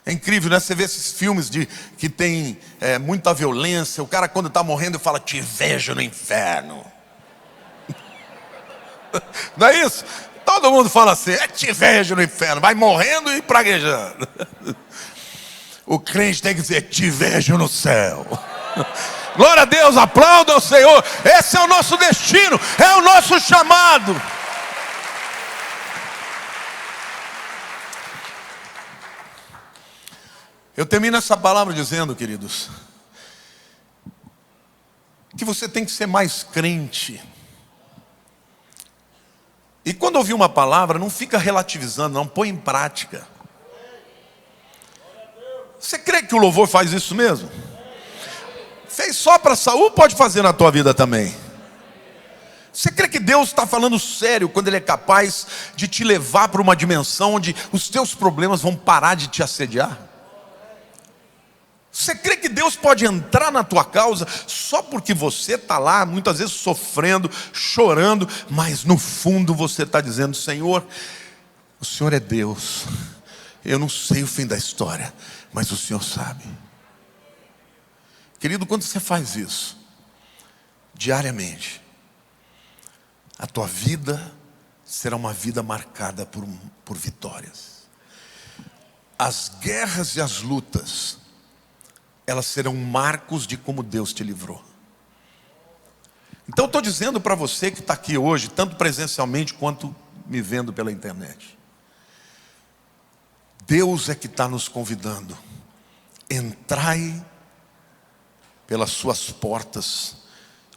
É incrível, né? Você vê esses filmes que tem muita violência. O cara, quando está morrendo, fala: te vejo no inferno. Não é isso? Todo mundo fala assim: te vejo no inferno. Vai morrendo e praguejando. O crente tem que dizer: te vejo no céu. Glória a Deus, aplauda ao Senhor. Esse é o nosso destino, é o nosso chamado. Eu termino essa palavra dizendo, queridos, que você tem que ser mais crente. E quando ouvir uma palavra, não fica relativizando, não, põe em prática. Você crê que o louvor faz isso mesmo? Fez só para Saul, pode fazer na tua vida também. Você crê que Deus está falando sério quando Ele é capaz de te levar para uma dimensão onde os teus problemas vão parar de te assediar? Você crê que Deus pode entrar na tua causa só porque você está lá, muitas vezes sofrendo, chorando, mas no fundo você está dizendo: Senhor, o Senhor é Deus, eu não sei o fim da história, mas o Senhor sabe. Querido, quando você faz isso, diariamente, a tua vida será uma vida marcada por vitórias. As guerras e as lutas, elas serão marcos de como Deus te livrou. Então eu estou dizendo para você que está aqui hoje, tanto presencialmente quanto me vendo pela internet, Deus é que está nos convidando: entrai pelas suas portas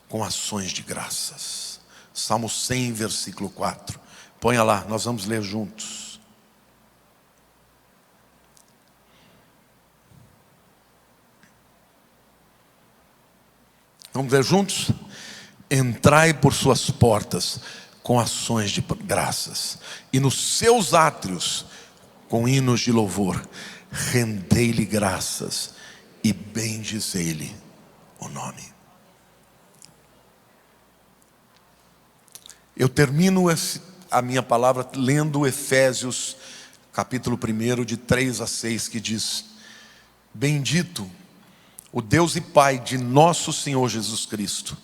com ações de graças. Salmo 100, versículo 4. Ponha lá, nós vamos ler juntos. Vamos ler juntos? Entrai por suas portas com ações de graças, e nos seus átrios com hinos de louvor. Rendei-lhe graças e bendizei-lhe o nome. Eu termino a minha palavra lendo Efésios capítulo 1, de 3 a 6, que diz: bendito o Deus e Pai de nosso Senhor Jesus Cristo,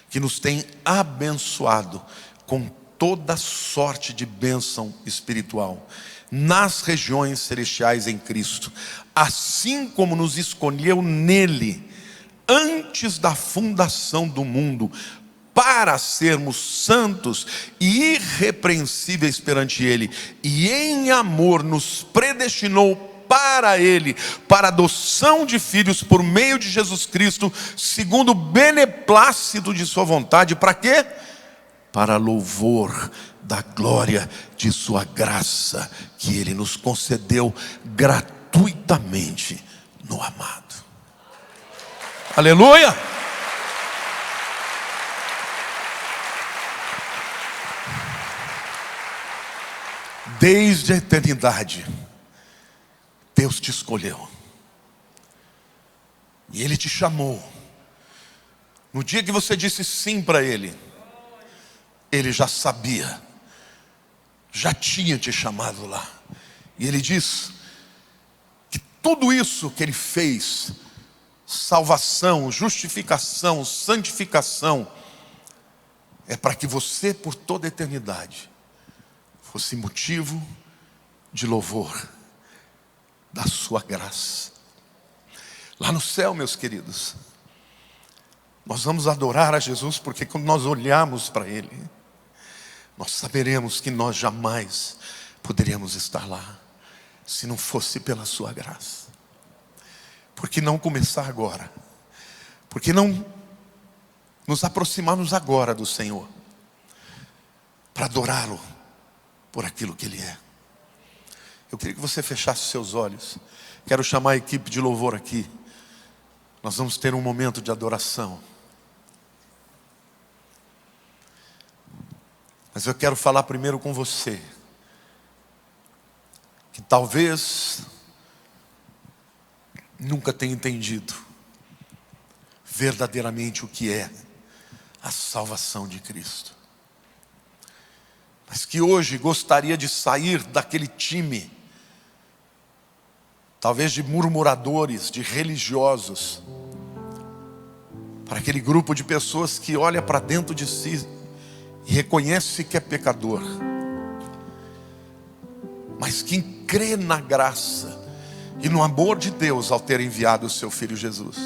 que nos tem abençoado com toda sorte de bênção espiritual nas regiões celestiais em Cristo, assim como nos escolheu nele antes da fundação do mundo, para sermos santos e irrepreensíveis perante Ele, e em amor nos predestinou para Ele, para a adoção de filhos por meio de Jesus Cristo, segundo o beneplácito de sua vontade. Para quê? Para louvor da glória de sua graça, que Ele nos concedeu gratuitamente no amado. Aleluia! Desde a eternidade, Deus te escolheu. E Ele te chamou. No dia que você disse sim para Ele, Ele já sabia, já tinha te chamado lá. E Ele diz que tudo isso que Ele fez, salvação, justificação, santificação, é para que você por toda a eternidade fosse motivo de louvor da sua graça. Lá no céu, meus queridos, nós vamos adorar a Jesus, porque quando nós olharmos para Ele, nós saberemos que nós jamais poderíamos estar lá se não fosse pela sua graça. Por que não começar agora? Por que não nos aproximarmos agora do Senhor para adorá-lo por aquilo que Ele é? Eu queria que você fechasse seus olhos. Quero chamar a equipe de louvor aqui. Nós vamos ter um momento de adoração. Mas eu quero falar primeiro com você, que talvez nunca tenha entendido verdadeiramente o que é a salvação de Cristo, mas que hoje gostaria de sair daquele time, talvez de murmuradores, de religiosos, para aquele grupo de pessoas que olha para dentro de si e reconhece que é pecador, mas que crê na graça e no amor de Deus ao ter enviado o seu Filho Jesus.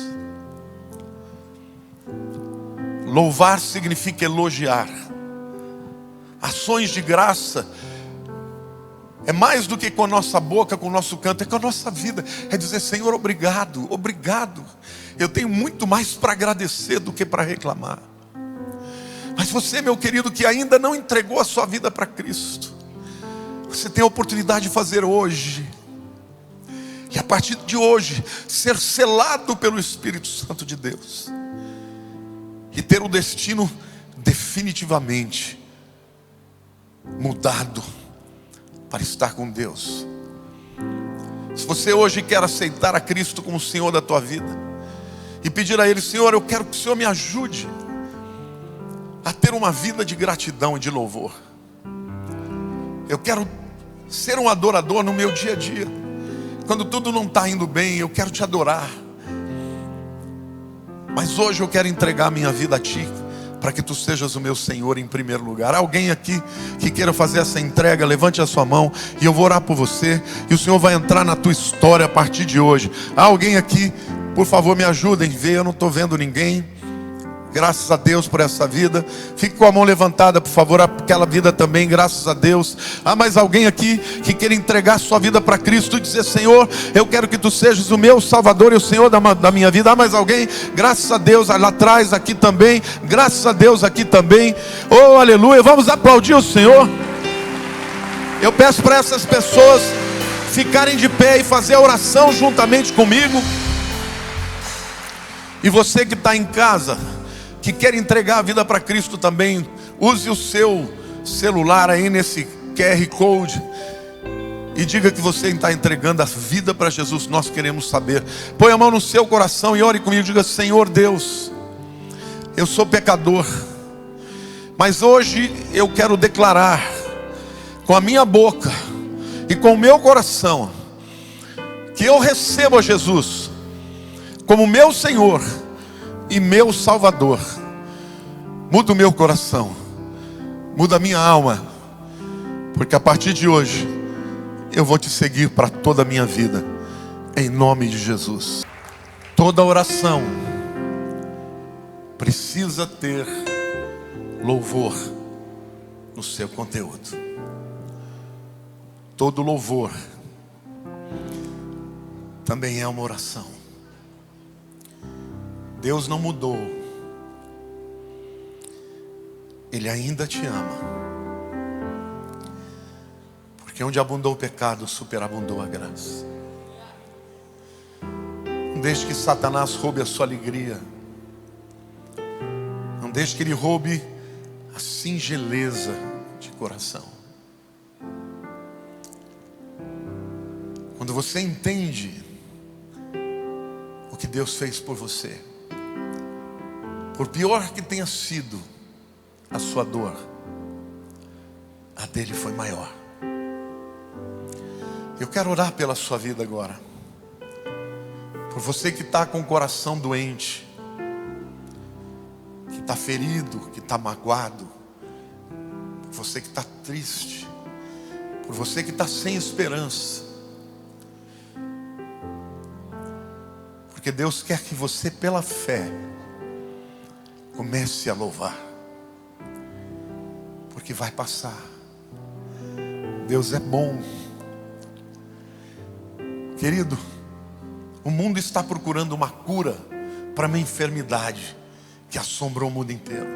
Louvar significa elogiar. Ações de graça é mais do que com a nossa boca, com o nosso canto, é com a nossa vida. É dizer: Senhor, obrigado, obrigado. Eu tenho muito mais para agradecer do que para reclamar. Mas você, meu querido, que ainda não entregou a sua vida para Cristo, você tem a oportunidade de fazer hoje. E a partir de hoje, ser selado pelo Espírito Santo de Deus. E ter o destino definitivamente mudado para estar com Deus. Se você hoje quer aceitar a Cristo como Senhor da tua vida e pedir a Ele: Senhor, eu quero que o Senhor me ajude a ter uma vida de gratidão e de louvor. Eu quero ser um adorador no meu dia a dia. Quando tudo não está indo bem, eu quero te adorar. Mas hoje eu quero entregar a minha vida a Ti, para que Tu sejas o meu Senhor em primeiro lugar. Alguém aqui que queira fazer essa entrega, levante a sua mão e eu vou orar por você. E o Senhor vai entrar na tua história a partir de hoje. Há alguém aqui? Por favor, me ajudem a ver, eu não estou vendo ninguém. Graças a Deus por essa vida. Fique com a mão levantada, por favor, aquela vida também, graças a Deus. Há mais alguém aqui que queira entregar sua vida para Cristo e dizer: Senhor, eu quero que Tu sejas o meu Salvador e o Senhor da minha vida. Há mais alguém? Graças a Deus, lá atrás, aqui também. Graças a Deus, aqui também. Oh, aleluia, vamos aplaudir o Senhor. Eu peço para essas pessoas ficarem de pé e fazer a oração juntamente comigo. E você que está em casa, que quer entregar a vida para Cristo também, use o seu celular aí nesse QR Code e diga que você está entregando a vida para Jesus. Nós queremos saber. Põe a mão no seu coração e ore comigo. Diga: Senhor Deus, eu sou pecador, mas hoje eu quero declarar com a minha boca e com o meu coração que eu recebo a Jesus como meu Senhor e meu Salvador. Muda o meu coração, muda a minha alma, porque a partir de hoje eu vou Te seguir para toda a minha vida, em nome de Jesus. Toda oração precisa ter louvor no seu conteúdo. Todo louvor também é uma oração. Deus não mudou. Ele ainda te ama. Porque onde abundou o pecado, superabundou a graça. Não deixe que Satanás roube a sua alegria. Não deixe que ele roube a singeleza de coração. Quando você entende o que Deus fez por você, por pior que tenha sido a sua dor, a dele foi maior. Eu quero orar pela sua vida agora. Por você que está com o coração doente, que está ferido, que está magoado, por você que está triste, por você que está sem esperança. Porque Deus quer que você, pela fé, comece a louvar. Porque vai passar. Deus é bom. Querido, o mundo está procurando uma cura para uma enfermidade que assombrou o mundo inteiro.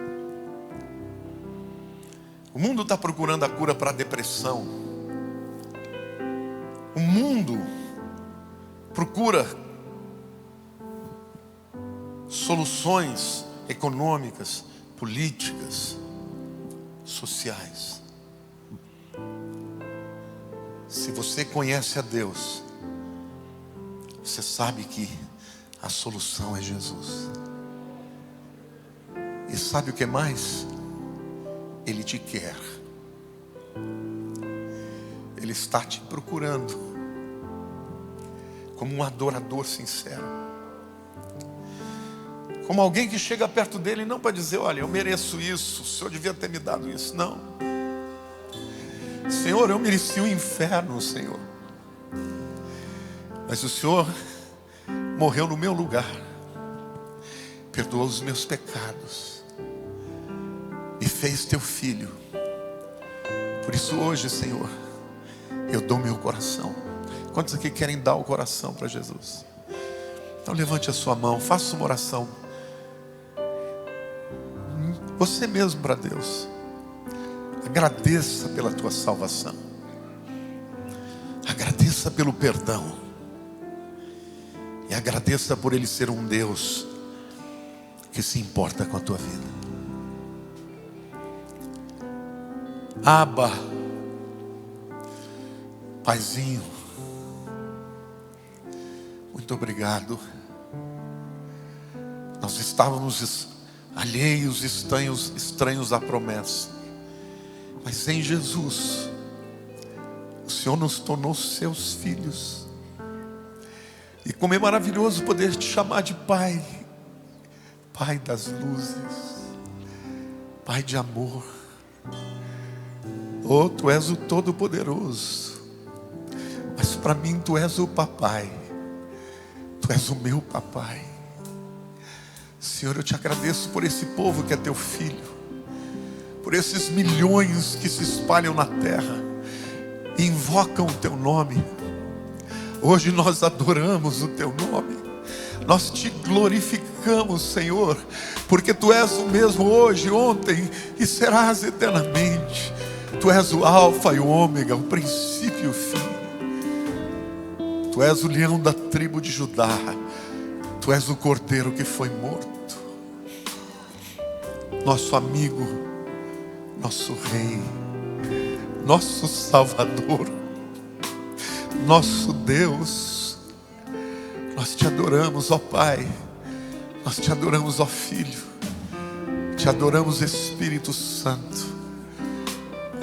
O mundo está procurando a cura para a depressão. O mundo procura soluções econômicas, políticas, sociais. Se você conhece a Deus, você sabe que a solução é Jesus. E sabe o que mais? Ele te quer. Ele está te procurando como um adorador sincero, como alguém que chega perto dele não para dizer: olha, eu mereço isso, o Senhor devia ter me dado isso. Não. Senhor, eu mereci o inferno, Senhor, mas o Senhor morreu no meu lugar, perdoou os meus pecados, me fez teu filho. Por isso hoje, Senhor, eu dou meu coração. Quantos aqui querem dar o coração para Jesus? Então levante a sua mão, faça uma oração, você mesmo, para Deus. Agradeça pela tua salvação, agradeça pelo perdão, e agradeça por Ele ser um Deus que se importa com a tua vida. Abba, Paizinho, muito obrigado. Nós estávamos alheios, estranhos à promessa, mas em Jesus o Senhor nos tornou seus filhos. E como é maravilhoso poder te chamar de Pai, Pai das luzes, Pai de amor. Oh, Tu és o Todo-Poderoso, mas para mim Tu és o Papai, Tu és o meu Papai. Senhor, eu te agradeço por esse povo que é Teu filho, por esses milhões que se espalham na terra e invocam o Teu nome. Hoje nós adoramos o Teu nome, nós Te glorificamos, Senhor, porque Tu és o mesmo hoje, ontem e serás eternamente. Tu és o Alfa e o Ômega, o princípio e o fim. Tu és o leão da tribo de Judá, Tu és o cordeiro que foi morto, nosso amigo, nosso Rei, nosso Salvador, nosso Deus. Nós Te adoramos, ó Pai, nós Te adoramos, ó Filho, Te adoramos, Espírito Santo.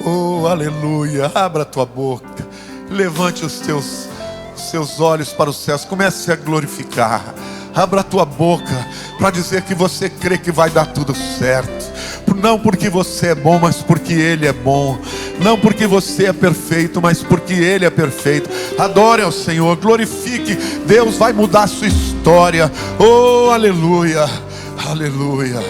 Oh, aleluia. Abra a tua boca, levante os seus olhos para os céus, comece a glorificar. Abra a tua boca para dizer que você crê que vai dar tudo certo. Não porque você é bom, mas porque Ele é bom. Não porque você é perfeito, mas porque Ele é perfeito. Adore ao Senhor, glorifique. Deus vai mudar a sua história. Oh, aleluia, aleluia.